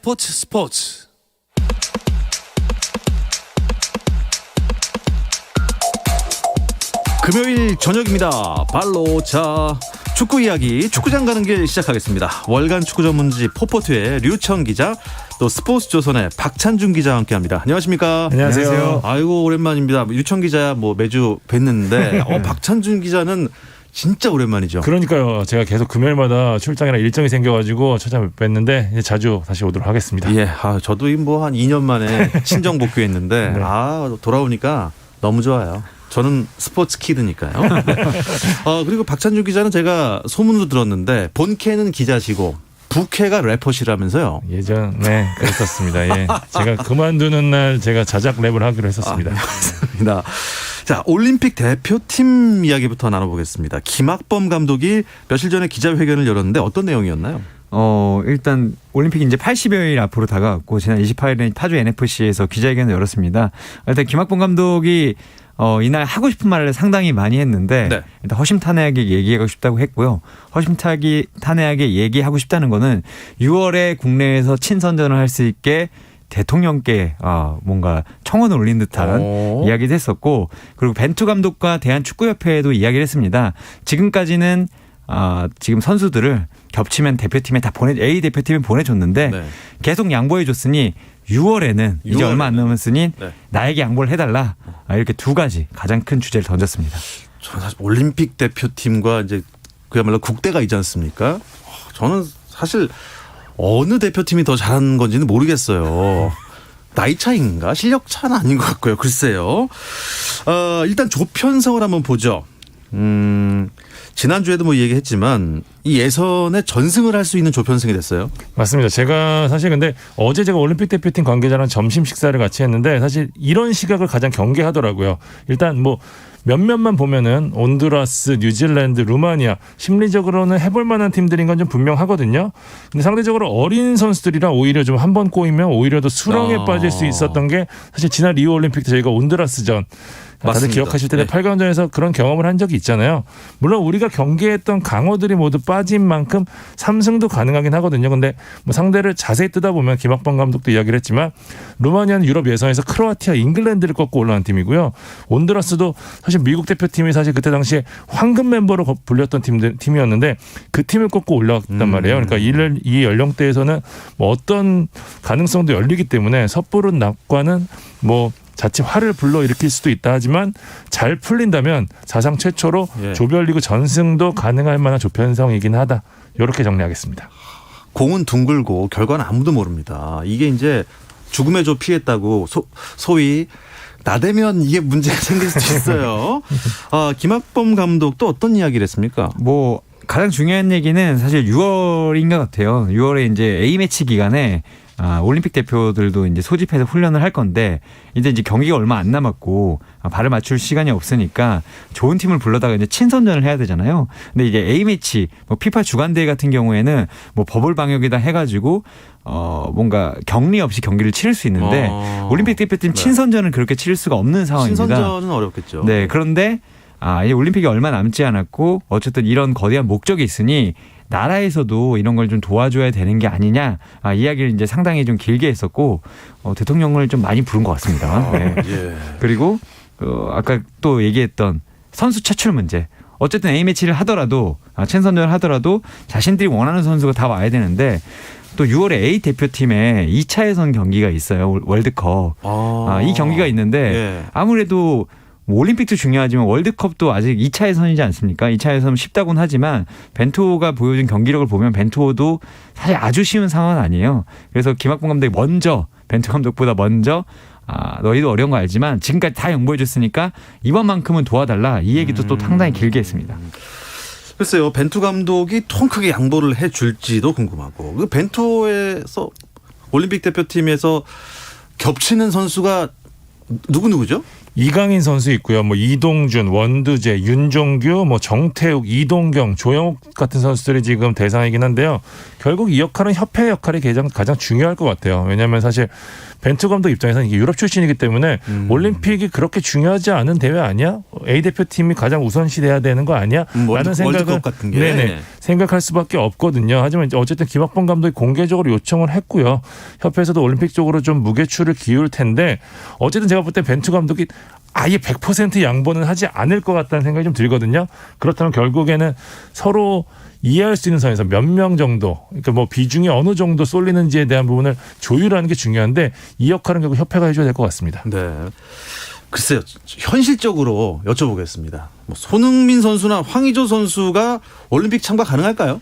스포츠. 금요일 저녁입니다. 발로 자 축구 이야기 축구장 가는 길 시작하겠습니다. 월간 축구 전문지 포포트의 류청 기자, 또 스포츠조선의 박찬준 기자와 함께합니다. 안녕하십니까? 안녕하세요. 아이고 오랜만입니다. 류청 기자 뭐 매주 뵀는데 박찬준 기자는 진짜 오랜만이죠. 그러니까요. 제가 계속 금요일마다 출장이나 일정이 생겨가지고 찾아뵀는데 이제 자주 다시 오도록 하겠습니다. 예, 저도 뭐 한 2년 만에 친정 복귀했는데 네. 돌아오니까 너무 좋아요. 저는 스포츠 키드니까요. 그리고 박찬준 기자는 제가 소문으로 들었는데 본캐는 기자시고 부캐가 래퍼시라면서요. 예전에 그랬었습니다. 예. 제가 그만두는 날 제가 자작 랩을 하기로 했었습니다. 맞습니다. 자, 올림픽 대표팀 이야기부터 나눠보겠습니다. 김학범 감독이 며칠 전에 기자회견을 열었는데 어떤 내용이었나요? 일단 올림픽이 이제 80여일 앞으로 다가왔고 지난 28일에 파주 NFC에서 기자회견을 열었습니다. 일단 김학범 감독이 이날 하고 싶은 말을 상당히 많이 했는데 네. 일단 허심탄회하게 얘기하고 싶다고 했고요. 허심탄회하게 얘기하고 싶다는 거는 6월에 국내에서 친선전을 할 수 있게 대통령께 뭔가 청원을 올린 듯한 이야기도 했었고, 그리고 벤투 감독과 대한축구협회에도 이야기를 했습니다. 지금까지는 지금 선수들을 겹치면 대표팀에 다 A 대표팀에 보내줬는데 네. 계속 양보해줬으니 6월에는 이제 얼마 안 남았으니 네. 나에게 양보를 해달라. 이렇게 두 가지 가장 큰 주제를 던졌습니다. 저는 사실 올림픽 대표팀과 이제 그야말로 국대가 있지 않습니까? 저는 사실 어느 대표팀이 더 잘하는 건지는 모르겠어요. 나이 차이인가? 실력 차는 아닌 것 같고요. 글쎄요. 일단 조편성을 한번 보죠. 지난주에도 뭐 얘기했지만 이 예선에 전승을 할 수 있는 조편성이 됐어요. 맞습니다. 제가 사실 근데 어제 제가 올림픽 대표팀 관계자랑 점심 식사를 같이 했는데 사실 이런 시각을 가장 경계하더라고요. 일단 뭐 몇몇만 보면은 온두라스, 뉴질랜드, 루마니아 심리적으로는 해볼 만한 팀들인 건 좀 분명하거든요. 근데 상대적으로 어린 선수들이라 오히려 좀 한 번 꼬이면 오히려 더 수렁에 빠질 수 있었던 게 사실 지난 리우 올림픽 때 저희가 온두라스전 다들 맞습니다. 기억하실 텐데 8강전에서 그런 경험을 한 적이 있잖아요. 물론 우리가 경계했던 강호들이 모두 빠진 만큼 3승도 가능하긴 하거든요. 근데 뭐 상대를 자세히 뜯어보면 김학범 감독도 이야기를 했지만 루마니아는 유럽 예선에서 크로아티아, 잉글랜드를 꺾고 올라간 팀이고요. 온두라스도 사실 미국 대표팀이 사실 그때 당시에 황금 멤버로 불렸던 팀이었는데 그 팀을 꺾고 올라갔단 말이에요. 그러니까 이 연령대에서는 뭐 어떤 가능성도 열리기 때문에 섣부른 낙관은 뭐 자칫 화를 불러일으킬 수도 있다 하지만 잘 풀린다면 사상 최초로 조별리그 전승도 가능할 만한 조편성이긴 하다. 이렇게 정리하겠습니다. 공은 둥글고 결과는 아무도 모릅니다. 이게 이제 죽음의 조 피했다고 소위 나대면 이게 문제가 생길 수도 있어요. 김학범 감독도 어떤 이야기를 했습니까? 뭐 가장 중요한 얘기는 사실 6월인 것 같아요. 6월에 이제 A매치 기간에 올림픽 대표들도 이제 소집해서 훈련을 할 건데 이제 경기가 얼마 안 남았고 발을 맞출 시간이 없으니까 좋은 팀을 불러다가 이제 친선전을 해야 되잖아요. 근데 이게 A매치, 뭐 피파 주간대회 같은 경우에는 뭐 버블 방역이다 해가지고 뭔가 격리 없이 경기를 치를 수 있는데 올림픽 대표팀 친선전을 그렇게 치를 수가 없는 상황입니다. 친선전은 어렵겠죠. 네, 그런데 이제 올림픽이 얼마 남지 않았고 어쨌든 이런 거대한 목적이 있으니 나라에서도 이런 걸 좀 도와줘야 되는 게 아니냐 이야기를 이제 상당히 좀 길게 했었고 대통령을 좀 많이 부른 것 같습니다. 네. 예. 그리고 아까 또 얘기했던 선수 차출 문제. 어쨌든 A매치를 하더라도 친선전을 하더라도 자신들이 원하는 선수가 다 와야 되는데 또 6월에 A 대표팀에 2차 예선 경기가 있어요. 월드컵. 이 경기가 있는데 아무래도 올림픽도 중요하지만 월드컵도 아직 2차 예선이지 않습니까? 2차 예선 쉽다고는 하지만 벤투호가 보여준 경기력을 보면 벤투호도 사실 아주 쉬운 상황은 아니에요. 그래서 김학범 감독이 먼저 벤투 감독보다 먼저 너희도 어려운 거 알지만 지금까지 다 양보해 줬으니까 이번만큼은 도와달라. 이 얘기도 또 상당히 길게 했습니다. 글쎄요. 벤투 감독이 통 크게 양보를 해 줄지도 궁금하고 그 벤투호에서 올림픽 대표팀에서 겹치는 선수가 누구죠? 이강인 선수 있고요. 뭐 이동준, 원두재, 윤종규, 뭐 정태욱, 이동경, 조영욱 같은 선수들이 지금 대상이긴 한데요. 결국 이 역할은 협회 역할이 가장 중요할 것 같아요. 왜냐하면 사실 벤투 감독 입장에서는 이게 유럽 출신이기 때문에 올림픽이 그렇게 중요하지 않은 대회 아니야? A 대표팀이 가장 우선시돼야 되는 거 아니야? 라는 생각을 월드컵 같은 게. 네네, 생각할 수밖에 없거든요. 하지만 이제 어쨌든 김학범 감독이 공개적으로 요청을 했고요. 협회에서도 올림픽 쪽으로 좀 무게추를 기울 텐데 어쨌든 제가 볼 때 벤투 감독이 아예 100% 양보는 하지 않을 것 같다는 생각이 좀 들거든요. 그렇다면 결국에는 서로 이해할 수 있는 선에서 몇 명 정도, 그러니까 뭐 비중이 어느 정도 쏠리는지에 대한 부분을 조율하는 게 중요한데 이 역할은 결국 협회가 해줘야 될 것 같습니다. 네. 글쎄요. 현실적으로 여쭤보겠습니다. 뭐 손흥민 선수나 황의조 선수가 올림픽 참가 가능할까요?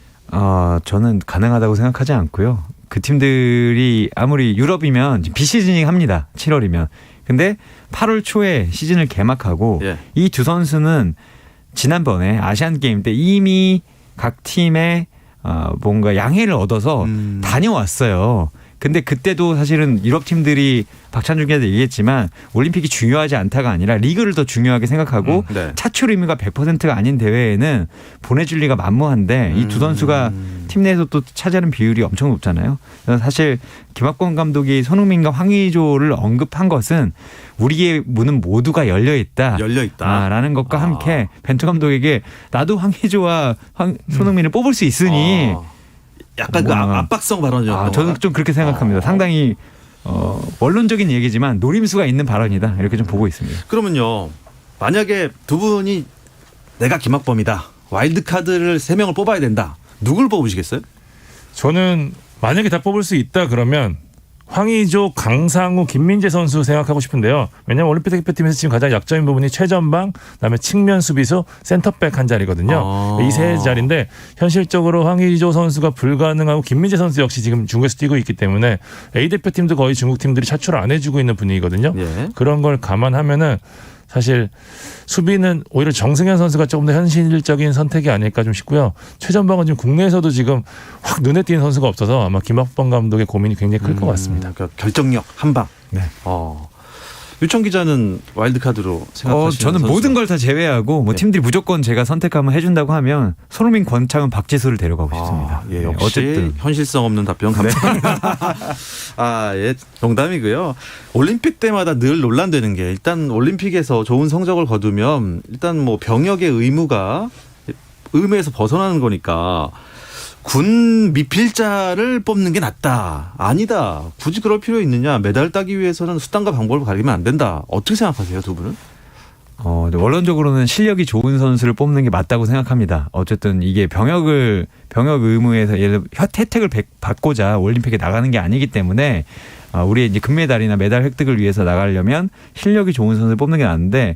저는 가능하다고 생각하지 않고요. 그 팀들이 아무리 유럽이면 비시즌이 합니다. 7월이면. 근데 8월 초에 시즌을 개막하고 예. 이 두 선수는 지난번에 아시안 게임 때 이미 각 팀의 뭔가 양해를 얻어서 다녀왔어요. 근데 그때도 사실은 유럽 팀들이 박찬준 기자도 얘기했지만 올림픽이 중요하지 않다가 아니라 리그를 더 중요하게 생각하고 네. 차출 의미가 100%가 아닌 대회에는 보내줄 리가 만무한데 이 두 선수가 팀 내에서 또 차지하는 비율이 엄청 높잖아요. 그래서 사실 김학권 감독이 손흥민과 황의조를 언급한 것은 우리의 문은 모두가 열려 있다. 라는 것과 함께 벤투 감독에게 나도 황의조와 손흥민을 뽑을 수 있으니 약간 그 압박성 발언이었던 저는 좀 그렇게 생각합니다. 상당히 원론적인 얘기지만 노림수가 있는 발언이다. 이렇게 좀 보고 있습니다. 그러면요. 만약에 두 분이 내가 김학범이다. 와일드카드를 3명을 뽑아야 된다. 누굴 뽑으시겠어요? 저는 만약에 다 뽑을 수 있다 그러면 황의조, 강상우, 김민재 선수 생각하고 싶은데요. 왜냐하면 올림픽 대표팀에서 지금 가장 약점인 부분이 최전방, 그다음에 측면 수비수, 센터백 한 자리거든요. 이 세 자리인데 현실적으로 황의조 선수가 불가능하고 김민재 선수 역시 지금 중국에서 뛰고 있기 때문에 A 대표팀도 거의 중국 팀들이 차출을 안 해주고 있는 분위기거든요. 예. 그런 걸 감안하면은 사실 수비는 오히려 정승현 선수가 조금 더 현실적인 선택이 아닐까 좀 싶고요. 최전방은 지금 국내에서도 지금 확 눈에 띄는 선수가 없어서 아마 김학범 감독의 고민이 굉장히 클 것 같습니다. 그러니까 결정력 한 방. 네. 유청 기자는 와일드카드로 생각하시는 저는 선수? 모든 걸 다 제외하고 뭐 네. 팀들이 무조건 제가 선택하면 해준다고 하면 손흥민, 권창훈, 박지수를 데려가고 싶습니다. 예, 네, 역시 어쨌든 현실성 없는 답변 감사합니다. 예, 농담이고요. 올림픽 때마다 늘 논란되는 게 일단 올림픽에서 좋은 성적을 거두면 일단 뭐 병역의 의무에서 벗어나는 거니까 군 미필자를 뽑는 게 낫다. 아니다. 굳이 그럴 필요 있느냐. 메달 따기 위해서는 수단과 방법을 가리면 안 된다. 어떻게 생각하세요, 두 분은? 원론적으로는 실력이 좋은 선수를 뽑는 게 맞다고 생각합니다. 어쨌든 이게 병역 의무에서 예를 들어 혜택을 받고자 올림픽에 나가는 게 아니기 때문에 우리의 이제 금메달이나 메달 획득을 위해서 나가려면 실력이 좋은 선수를 뽑는 게 낫는데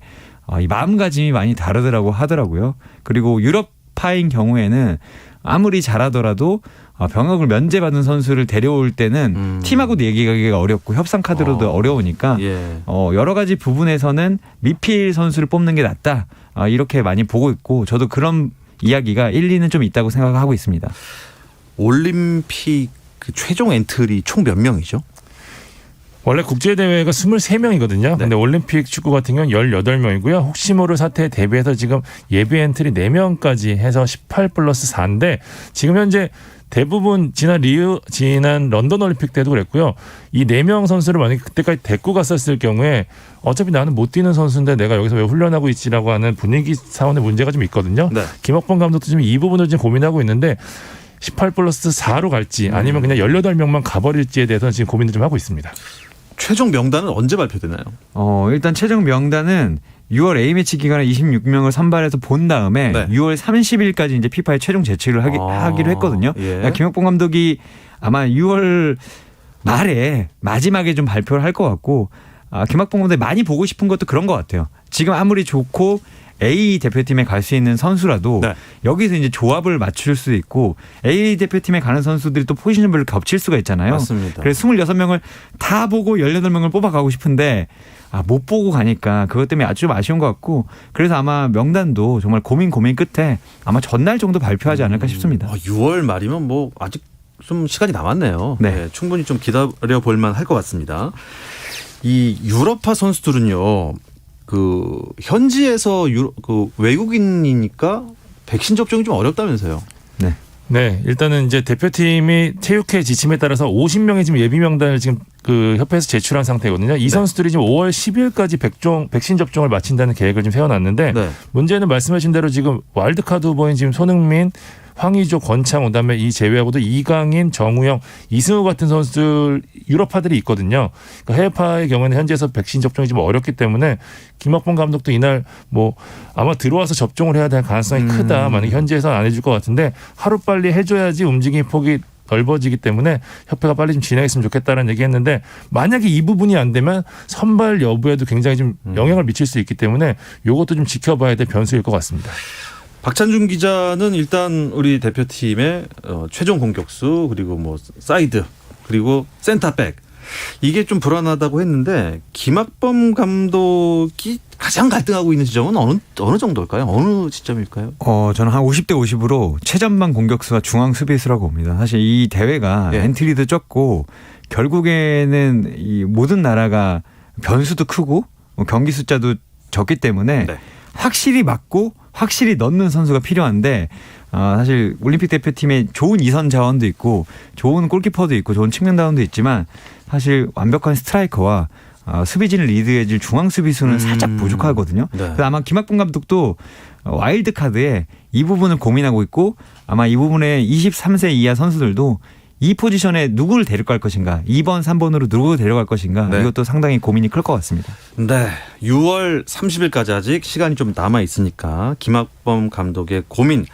이 마음가짐이 많이 다르더라고 하더라고요. 그리고 유럽파인 경우에는 아무리 잘하더라도 병역을 면제받은 선수를 데려올 때는 팀하고도 얘기하기가 어렵고 협상 카드로도 어려우니까 예. 여러 가지 부분에서는 미필 선수를 뽑는 게 낫다. 이렇게 많이 보고 있고 저도 그런 이야기가 일리는 좀 있다고 생각하고 있습니다. 올림픽 그 최종 엔트리 총 몇 명이죠? 원래 국제대회가 23명이거든요. 근데 올림픽 축구 같은 경우는 18명이고요. 혹시 모를 사태에 대비해서 지금 예비 엔트리 4명까지 해서 18 플러스 4인데 지금 현재 대부분 지난 런던 올림픽 때도 그랬고요. 이 4명 선수를 만약에 그때까지 데리고 갔었을 경우에 어차피 나는 못 뛰는 선수인데 내가 여기서 왜 훈련하고 있지라고 하는 분위기 사원의 문제가 좀 있거든요. 네. 김학범 감독도 지금 이 부분을 지금 고민하고 있는데 18 플러스 4로 갈지 아니면 그냥 18명만 가버릴지에 대해서는 지금 고민을 좀 하고 있습니다. 최종 명단은 언제 발표되나요? 일단 최종 명단은 6월 A매치 기간에 26명을 선발해서 본 다음에 네. 6월 30일까지 이제 피파에 최종 제출을 하기로 했거든요. 예. 그러니까 김학범 감독이 아마 6월 말에 마지막에 좀 발표를 할 것 같고 김학범 감독이 많이 보고 싶은 것도 그런 것 같아요. 지금 아무리 좋고 A 대표팀에 갈 수 있는 선수라도 네. 여기서 이제 조합을 맞출 수 있고 A 대표팀에 가는 선수들이 또 포지션별로 겹칠 수가 있잖아요. 맞습니다. 그래서 26명을 다 보고 18명을 뽑아가고 싶은데 못 보고 가니까 그것 때문에 아주 좀 아쉬운 것 같고 그래서 아마 명단도 정말 고민 끝에 아마 전날 정도 발표하지 않을까 싶습니다. 6월 말이면 뭐 아직 좀 시간이 남았네요. 네. 네, 충분히 좀 기다려 볼 만할 것 같습니다. 이 유럽파 선수들은요. 그 현지에서 그 외국인이니까 백신 접종이 좀 어렵다면서요. 네. 네, 일단은 이제 대표팀이 체육회 지침에 따라서 50명의 지금 예비 명단을 지금 그 협회에서 제출한 상태거든요. 이 선수들이 지금 5월 10일까지 백신 접종을 마친다는 계획을 지금 세워놨는데 네. 문제는 말씀하신 대로 지금 와일드카드 후보인 지금 손흥민, 황의조, 권창훈, 그다음에 이 제외하고도 이강인, 정우영, 이승우 같은 선수들 유럽파들이 있거든요. 그러니까 해외파의 경우에는 현지에서 백신 접종이 좀 어렵기 때문에 김학범 감독도 이날 뭐 아마 들어와서 접종을 해야 될 가능성이 크다. 만약 현지에서는 안 해줄 것 같은데 하루빨리 해줘야지 움직임 폭이 넓어지기 때문에 협회가 빨리 좀 진행했으면 좋겠다는 얘기했는데 만약에 이 부분이 안 되면 선발 여부에도 굉장히 좀 영향을 미칠 수 있기 때문에 이것도 좀 지켜봐야 될 변수일 것 같습니다. 박찬준 기자는 일단 우리 대표팀의 최종 공격수 그리고 뭐 사이드 그리고 센터백 이게 좀 불안하다고 했는데 김학범 감독이 가장 갈등하고 있는 지점은 어느 정도일까요? 어느 시점일까요? 저는 한 50대 50으로 최전방 공격수와 중앙 수비수라고 봅니다. 사실 이 대회가 엔트리도 적고 결국에는 이 모든 나라가 변수도 크고 경기 숫자도 적기 때문에 확실히 맞고 확실히 넣는 선수가 필요한데 사실 올림픽 대표팀에 좋은 이선 자원도 있고 좋은 골키퍼도 있고 좋은 측면다운도 있지만 사실 완벽한 스트라이커와 수비진을 리드해줄 중앙 수비수는 살짝 부족하거든요. 그래서 아마 김학범 감독도 와일드 카드에 이 부분을 고민하고 있고 아마 이 부분에 23세 이하 선수들도 이 포지션에 누구를 데려갈 것인가 2번 3번으로 누구를 데려갈 것인가 이것도 상당히 고민이 클 것 같습니다. 네, 6월 30일까지 아직 시간이 좀 남아 있으니까 김학범 감독의 고민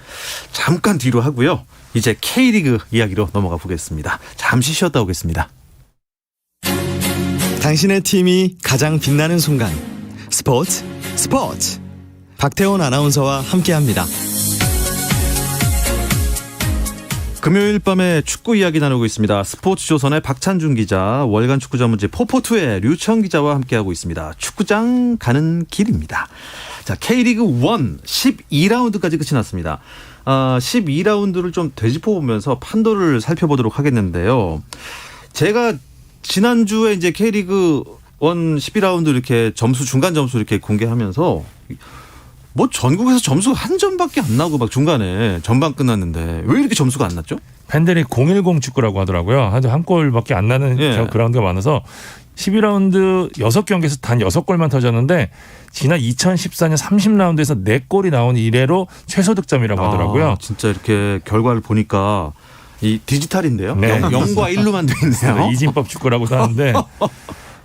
잠깐 뒤로 하고요. 이제 K리그 이야기로 넘어가 보겠습니다. 잠시 쉬었다 오겠습니다. 당신의 팀이 가장 빛나는 순간 스포츠 박태원 아나운서와 함께합니다. 금요일 밤에 축구 이야기 나누고 있습니다. 스포츠조선의 박찬준 기자, 월간 축구 전문지 포포투의 류청 기자와 함께하고 있습니다. 축구장 가는 길입니다. 자, K리그 1 12라운드까지 끝이 났습니다. 12라운드를 좀 되짚어보면서 판도를 살펴보도록 하겠는데요. 제가 지난주에 이제 K리그 1 12라운드 이렇게 점수 중간 점수 이렇게 공개하면서 뭐 전국에서 점수가 한 점밖에 안 나고 막 중간에 전반 끝났는데 왜 이렇게 점수가 안 났죠? 팬들이 010 축구라고 하더라고요. 한 골밖에 안 나는 그라운드가 많아서 12라운드 6경기에서 단 6골만 터졌는데 지난 2014년 30라운드에서 4골이 나온 이래로 최소 득점이라고 하더라고요. 진짜 이렇게 결과를 보니까 이 디지털인데요. 네. 0과 1로만 돼 있네요. 이진법 축구라고도 하는데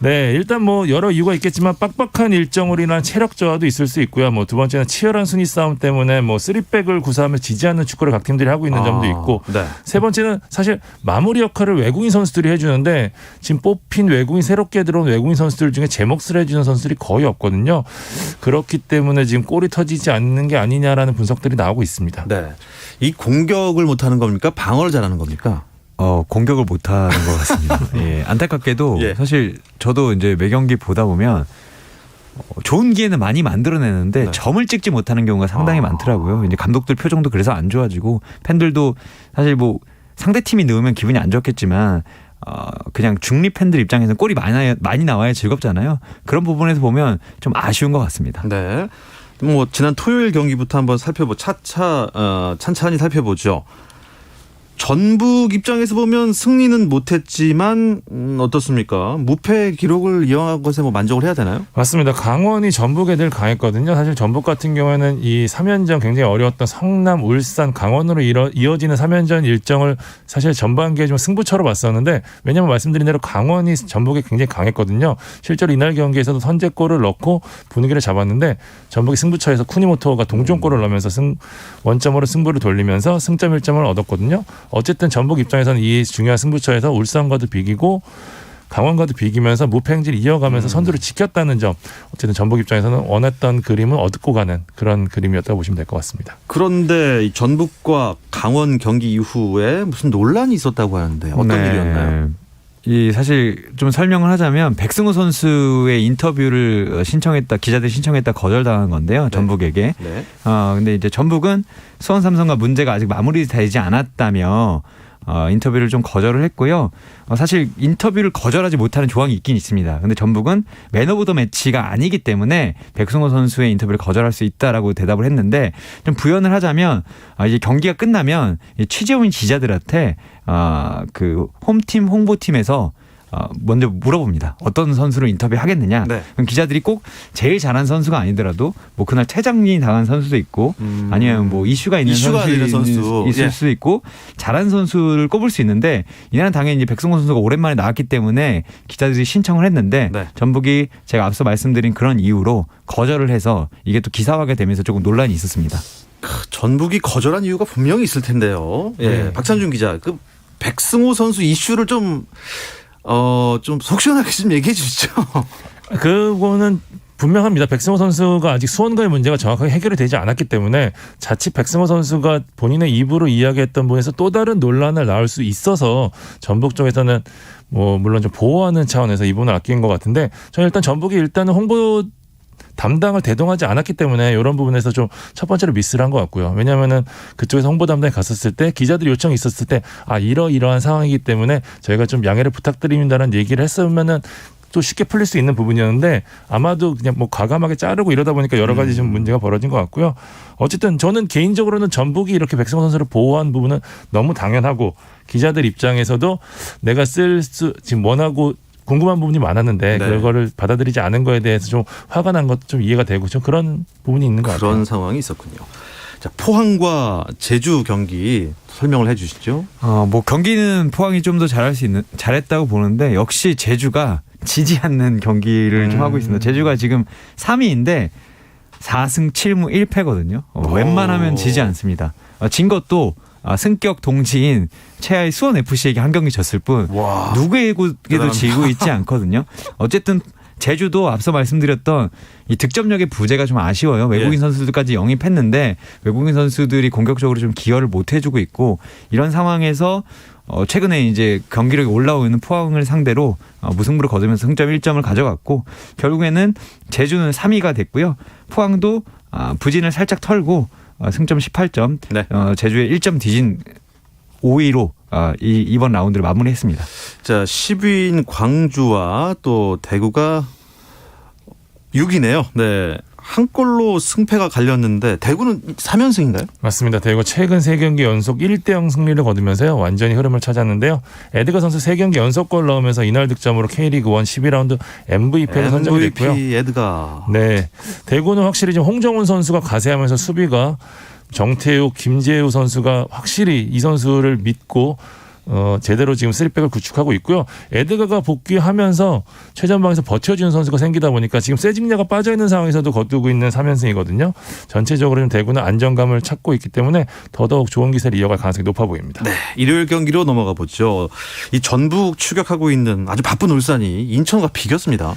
네, 일단 뭐 여러 이유가 있겠지만 빡빡한 일정으로 인한 체력 저하도 있을 수 있고요. 뭐 두 번째는 치열한 순위 싸움 때문에 뭐 3백을 구사하며 지지 않는 축구를 각 팀들이 하고 있는 점도 있고 세 번째는 사실 마무리 역할을 외국인 선수들이 해주는데 지금 뽑힌 외국인 새롭게 들어온 외국인 선수들 중에 제 몫을 해주는 선수들이 거의 없거든요. 그렇기 때문에 지금 골이 터지지 않는 게 아니냐라는 분석들이 나오고 있습니다. 네, 이 공격을 못하는 겁니까? 방어를 잘하는 겁니까? 공격을 못하는 것 같습니다. 안타깝게도 사실 저도 이제 매 경기 보다 보면 좋은 기회는 많이 만들어내는데 점을 찍지 못하는 경우가 상당히 많더라고요. 이제 감독들 표정도 그래서 안 좋아지고 팬들도 사실 뭐 상대 팀이 넣으면 기분이 안 좋겠지만 그냥 중립 팬들 입장에서는 골이 많이 나와야 즐겁잖아요. 그런 부분에서 보면 좀 아쉬운 것 같습니다. 네, 뭐 지난 토요일 경기부터 한번 찬찬히 살펴보죠. 전북 입장에서 보면 승리는 못했지만 어떻습니까? 무패 기록을 이어간 것에 뭐 만족을 해야 되나요? 맞습니다. 강원이 전북에 늘 강했거든요. 사실 전북 같은 경우에는 이 3연전 굉장히 어려웠던 성남, 울산, 강원으로 이어지는 3연전 일정을 사실 전반기에 좀 승부처로 봤었는데 왜냐하면 말씀드린 대로 강원이 전북에 굉장히 강했거든요. 실제로 이날 경기에서도 선제골을 넣고 분위기를 잡았는데 전북이 승부처에서 쿠니모토가 동점골을 넣으면서 원점으로 승부를 돌리면서 승점 1점을 얻었거든요. 어쨌든 전북 입장에서는 이 중요한 승부처에서 울산과도 비기고 강원과도 비기면서 무패 행진을 이어가면서 선두를 지켰다는 점 어쨌든 전북 입장에서는 원했던 그림을 얻고 가는 그런 그림이었다고 보시면 될 것 같습니다. 그런데 이 전북과 강원 경기 이후에 무슨 논란이 있었다고 하는데 어떤 일이었나요? 사실 좀 설명을 하자면 백승호 선수의 인터뷰를 기자들이 신청했다 거절당한 건데요. 전북에게. 근데 이제 전북은 수원 삼성과 문제가 아직 마무리되지 않았다며 인터뷰를 좀 거절을 했고요. 사실 인터뷰를 거절하지 못하는 조항이 있긴 있습니다. 근데 전북은 맨 오브 더 매치가 아니기 때문에 백승호 선수의 인터뷰를 거절할 수 있다라고 대답을 했는데 좀 부연을 하자면 이제 경기가 끝나면 취재원 기자들한테 그 홈팀 홍보팀에서 먼저 물어봅니다. 어떤 선수를 인터뷰하겠느냐. 네. 그럼 기자들이 꼭 제일 잘한 선수가 아니더라도 뭐 그날 퇴장이 당한 선수도 있고 아니면 뭐 이슈가 있는 선수 있을 수도 있고 잘한 선수를 꼽을 수 있는데 이날은 당연히 이제 백승호 선수가 오랜만에 나왔기 때문에 기자들이 신청을 했는데 네. 전북이 제가 앞서 말씀드린 그런 이유로 거절을 해서 이게 또 기사화가 되면서 조금 논란이 있었습니다. 전북이 거절한 이유가 분명히 있을 텐데요. 예, 박찬준 기자, 그 백승호 선수 이슈를 좀 속 시원하게 좀 얘기해 주시죠. 그거는 분명합니다. 백승호 선수가 아직 수원과의 문제가 정확하게 해결이 되지 않았기 때문에 자칫 백승호 선수가 본인의 입으로 이야기했던 부분에서 또 다른 논란을 낳을 수 있어서 전북 쪽에서는 뭐 물론 좀 보호하는 차원에서 이 부분을 아낀 것 같은데 저는 일단 전북이 일단은 홍보 담당을 대동하지 않았기 때문에 이런 부분에서 좀 첫 번째로 미스를 한 것 같고요. 왜냐하면은 그쪽에서 홍보 담당이 갔었을 때 기자들이 요청이 있었을 때 이러이러한 상황이기 때문에 저희가 좀 양해를 부탁드립니다라는 얘기를 했으면은 또 쉽게 풀릴 수 있는 부분이었는데 아마도 그냥 뭐 과감하게 자르고 이러다 보니까 여러 가지 좀 문제가 벌어진 것 같고요. 어쨌든 저는 개인적으로는 전북이 이렇게 백승호 선수를 보호한 부분은 너무 당연하고 기자들 입장에서도 내가 지금 원하고 궁금한 부분이 많았는데 네. 그거를 받아들이지 않은 거에 대해서 좀 화가 난 것도 좀 이해가 되고 좀 그런 부분이 있는 것 같아요. 그런 상황이 있었군요. 자, 포항과 제주 경기 설명을 해 주시죠. 뭐 경기는 포항이 좀 더 잘했다고 보는데 역시 제주가 지지 않는 경기를 좀 하고 있습니다. 제주가 지금 3위인데 4승 7무 1패거든요. 웬만하면 지지 않습니다. 진 것도 승격 동지인 최하위 수원 FC에게 한 경기 졌을 뿐 와, 누구에게도 지고 있지 않거든요. 어쨌든 제주도 앞서 말씀드렸던 이 득점력의 부재가 좀 아쉬워요. 외국인 선수들까지 영입했는데 외국인 선수들이 공격적으로 좀 기여를 못 해주고 있고 이런 상황에서 최근에 이제 경기력이 올라오고 있는 포항을 상대로 무승부를 거두면서 승점 1점을 가져갔고 결국에는 제주는 3위가 됐고요. 포항도 부진을 살짝 털고 승점 18점, 네. 제주의 1점 뒤진 5위로 이번 라운드를 마무리했습니다. 자, 10위인 광주와 또 대구가 6위네요. 네. 한 골로 승패가 갈렸는데 대구는 3연승인가요? 맞습니다. 대구가 최근 3경기 연속 1대0 승리를 거두면서요. 완전히 흐름을 찾았는데요. 에드가 선수 3경기 연속골 넣으면서 이날 득점으로 K리그 1 12라운드 MVP로 선정이 됐고요. MVP 에드가. 네, 대구는 확실히 지금 홍정훈 선수가 가세하면서 수비가 정태욱, 김재우 선수가 확실히 이 선수를 믿고 제대로 지금 3백을 구축하고 있고요. 에드가가 복귀하면서 최전방에서 버텨주는 선수가 생기다 보니까 지금 세징야가 빠져있는 상황에서도 거두고 있는 3연승이거든요. 전체적으로 좀 대구는 안정감을 찾고 있기 때문에 더더욱 좋은 기세를 이어갈 가능성이 높아 보입니다. 네, 일요일 경기로 넘어가 보죠. 이 전북 추격하고 있는 아주 바쁜 울산이 인천과 비겼습니다.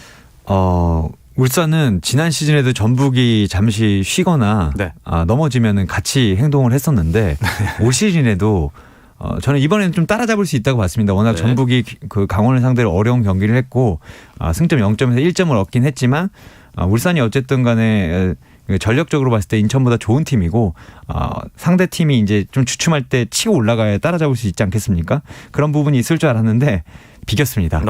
울산은 지난 시즌에도 전북이 잠시 쉬거나 네. 넘어지면은 같이 행동을 했었는데 올 시즌에도 저는 이번에는 좀 따라잡을 수 있다고 봤습니다. 워낙 네. 전북이 그 강원을 상대로 어려운 경기를 했고 승점 0점에서 1점을 얻긴 했지만 울산이 어쨌든 간에 전력적으로 봤을 때 인천보다 좋은 팀이고 상대 팀이 이제 좀 주춤할 때 치고 올라가야 따라잡을 수 있지 않겠습니까? 그런 부분이 있을 줄 알았는데 비겼습니다.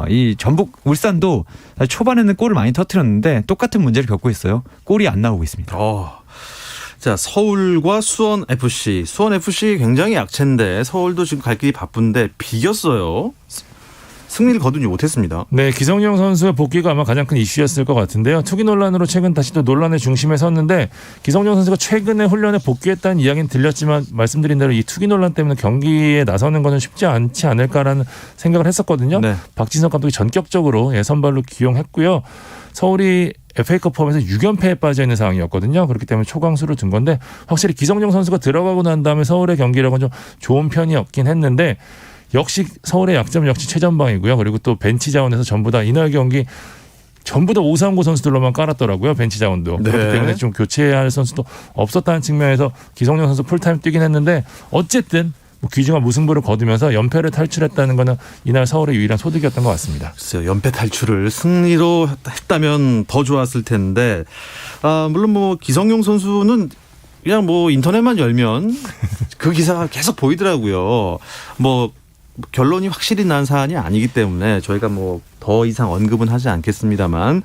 이 전북 울산도 초반에는 골을 많이 터뜨렸는데 똑같은 문제를 겪고 있어요. 골이 안 나오고 있습니다. 자, 서울과 수원 FC. 수원 FC 굉장히 약체인데 서울도 지금 갈 길이 바쁜데 비겼어요. 승리를 거두지 못했습니다. 네, 기성용 선수의 복귀가 아마 가장 큰 이슈였을 것 같은데요. 투기 논란으로 최근 다시 또 논란의 중심에 섰는데 기성용 선수가 최근에 훈련에 복귀했다는 이야기는 들렸지만 말씀드린 대로 이 투기 논란 때문에 경기에 나서는 것은 쉽지 않지 않을까라는 생각을 했었거든요. 네. 박진석 감독이 전격적으로 선발로 기용했고요. 서울이 FA컵 포함해서 6연패에 빠져 있는 상황이었거든요. 그렇기 때문에 초강수를 둔 건데 확실히 기성용 선수가 들어가고 난 다음에 서울의 경기력은 좀 좋은 편이었긴 했는데 역시 서울의 약점 역시 최전방이고요. 그리고 또 벤치 자원에서 전부 다 이날 경기 전부 다 오상고 선수들로만 깔았더라고요. 벤치 자원도. 네. 그렇기 때문에 좀 교체해야 할 선수도 없었다는 측면에서 기성용 선수 풀타임 뛰긴 했는데 어쨌든 귀중한 무승부를 거두면서 연패를 탈출했다는 것은 이날 서울의 유일한 소득이었던 것 같습니다. 글쎄요, 연패 탈출을 승리로 했다면 더 좋았을 텐데 물론 뭐 기성용 선수는 그냥 뭐 인터넷만 열면 그 기사가 계속 보이더라고요. 뭐 결론이 확실히 난 사안이 아니기 때문에 저희가 뭐 더 이상 언급은 하지 않겠습니다만,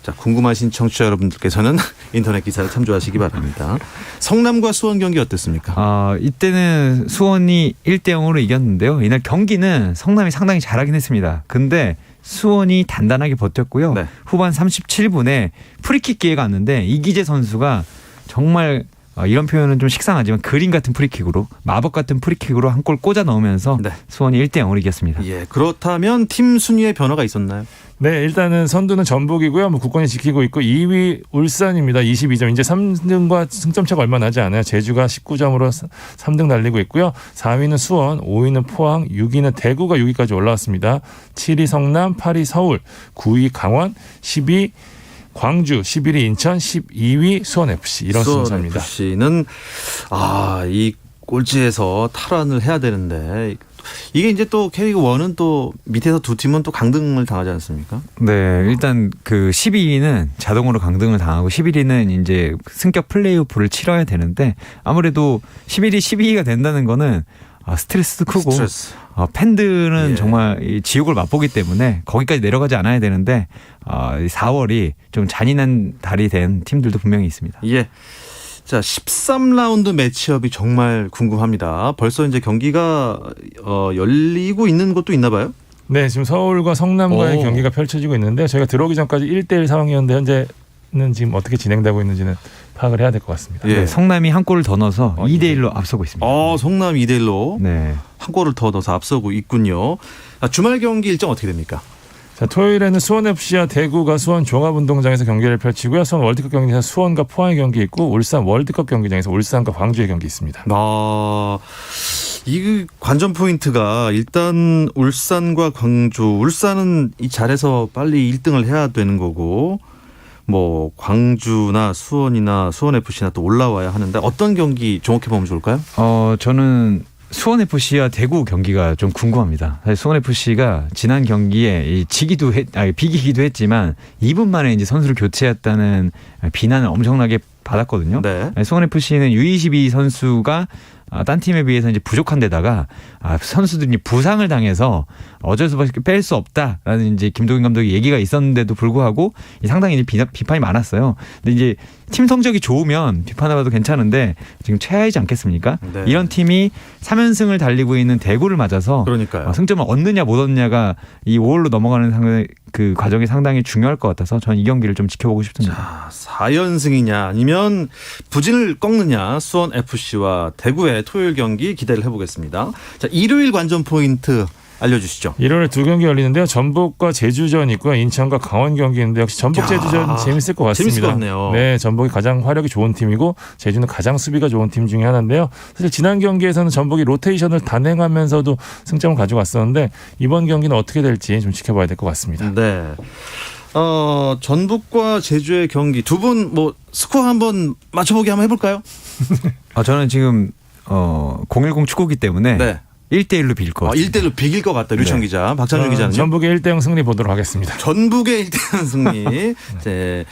자, 궁금하신 청취자 여러분들께서는 인터넷 기사를 참조하시기 바랍니다. 성남과 수원 경기 어땠습니까? 이때는 수원이 1대0으로 이겼는데요. 이날 경기는 성남이 상당히 잘하긴 했습니다. 근데 수원이 단단하게 버텼고요. 네. 후반 37분에 프리킥 기회가 왔는데 이기재 선수가 정말 이런 표현은 좀 식상하지만 그림 같은 프리킥으로, 마법 같은 프리킥으로 한 골 꽂아 넣으면서 네. 수원이 1대0으로 이겼습니다. 예, 그렇다면 팀 순위의 변화가 있었나요? 네, 일단은 선두는 전북이고요. 뭐 국권이 지키고 있고 2위 울산입니다. 22점. 이제 3등과 승점차가 얼마 나지 않아요. 제주가 19점으로 3등 달리고 있고요. 4위는 수원, 5위는 포항, 6위는 대구가 6위까지 올라왔습니다. 7위 성남, 8위 서울, 9위 강원, 10위 광주, 11위 인천, 12위 수원FC 이런 순서입니다. 수원FC는 이 꼴찌에서 탈환을 해야 되는데 이게 이제 또 K1은 또 밑에서 두 팀은 또 강등을 당하지 않습니까? 네, 일단 그 12위는 자동으로 강등을 당하고 11위는 이제 승격 플레이오프를 치러야 되는데 아무래도 11위, 12위가 된다는 거는 스트레스도 크고 스트레스. 팬들은 예. 정말 이 지옥을 맛보기 때문에 거기까지 내려가지 않아야 되는데 4월이 좀 잔인한 달이 된 팀들도 분명히 있습니다. 예. 자, 13라운드 매치업이 정말 궁금합니다. 벌써 이제 경기가 열리고 있는 곳도 있나 봐요? 네, 지금 서울과 성남과의 오. 경기가 펼쳐지고 있는데 저희가 들어오기 전까지 1대1 상황이었는데 현재는 지금 어떻게 진행되고 있는지는 파악을 해야 될 것 같습니다. 예. 네, 성남이 한 골을 더 넣어서 2대1로 앞서고 있습니다. 성남 2대1로 네. 한 골을 더 넣어서 앞서고 있군요. 주말 경기 일정 어떻게 됩니까? 자, 토요일에는 수원FC와 대구가 수원 종합운동장에서 경기를 펼치고요. 수원 월드컵 경기에서 수원과 포항의 경기 있고 울산 월드컵 경기장에서 울산과 광주의 경기 있습니다. 이 관전 포인트가 일단 울산과 광주. 울산은 이 잘해서 빨리 1등을 해야 되는 거고 뭐 광주나 수원이나 수원FC나 또 올라와야 하는데 어떤 경기 주목해 보면 좋을까요? 저는 수원FC와 대구 경기가 좀 궁금합니다. 사실 수원FC가 지난 경기에 비기기도 했지만 2분 만에 이제 선수를 교체했다는 비난을 엄청나게 받았거든요. 네. 수원FC는 U22 선수가 딴 팀에 비해서 이제 부족한 데다가 선수들이 부상을 당해서 어쩔 수밖에 뺄 수 없다라는 이제 김도균 감독의 얘기가 있었는데도 불구하고 상당히 이제 비판이 많았어요. 근데 이제 팀 성적이 좋으면 비판해봐도 괜찮은데 지금 최하이지 않겠습니까? 네. 이런 팀이 3연승을 달리고 있는 대구를 맞아서 그러니까요. 승점을 얻느냐 못 얻느냐가 이 5월로 넘어가는 그 과정이 상당히 중요할 것 같아서 저는 이 경기를 좀 지켜보고 싶습니다. 자, 4연승이냐 아니면 부진을 꺾느냐 수원FC와 대구의 토요일 경기 기대를 해보겠습니다. 자, 일요일 관전 포인트 알려주시죠. 일요일에 두 경기 열리는데요. 전북과 제주전 있고요. 인천과 강원 경기 있는데 역시 전북 제주전 재밌을 것 같습니다. 재밌을 것 같네요. 네, 전북이 가장 화력이 좋은 팀이고 제주는 가장 수비가 좋은 팀 중에 하나인데요. 사실 지난 경기에서는 전북이 로테이션을 단행하면서도 승점을 가져갔었는데 이번 경기는 어떻게 될지 좀 지켜봐야 될 것 같습니다. 네. 전북과 제주의 경기 두 분 뭐 스코어 한번 맞춰보기 한번 해볼까요? 저는 지금 010 축구기 때문에 네. 1대1로 비길 것 같습니다. 1대1로 비길 것 같다. 류청 기자, 박찬준 기자는 전북의 1대0 승리 보도록 하겠습니다. 전북의 1대1 승리. 네.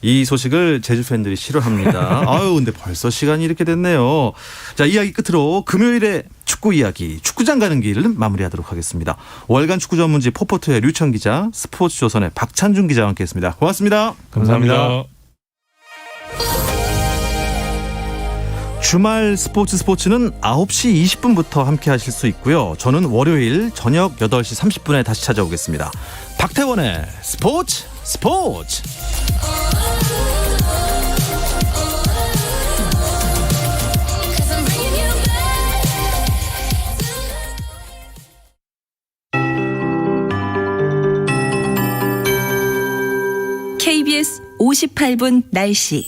이 소식을 제주 팬들이 싫어합니다. 근데 벌써 시간이 이렇게 됐네요. 자, 이야기 끝으로 금요일에 축구 이야기, 축구장 가는 길을 마무리하도록 하겠습니다. 월간 축구 전문지 포포트의 류청 기자, 스포츠조선의 박찬준 기자와 함께했습니다. 고맙습니다. 감사합니다. 주말 스포츠는 9시 20분부터 함께 하실 수 있고요. 저는 월요일 저녁 8시 30분에 다시 찾아오겠습니다. 박태원의 스포츠. KBS 58분 날씨.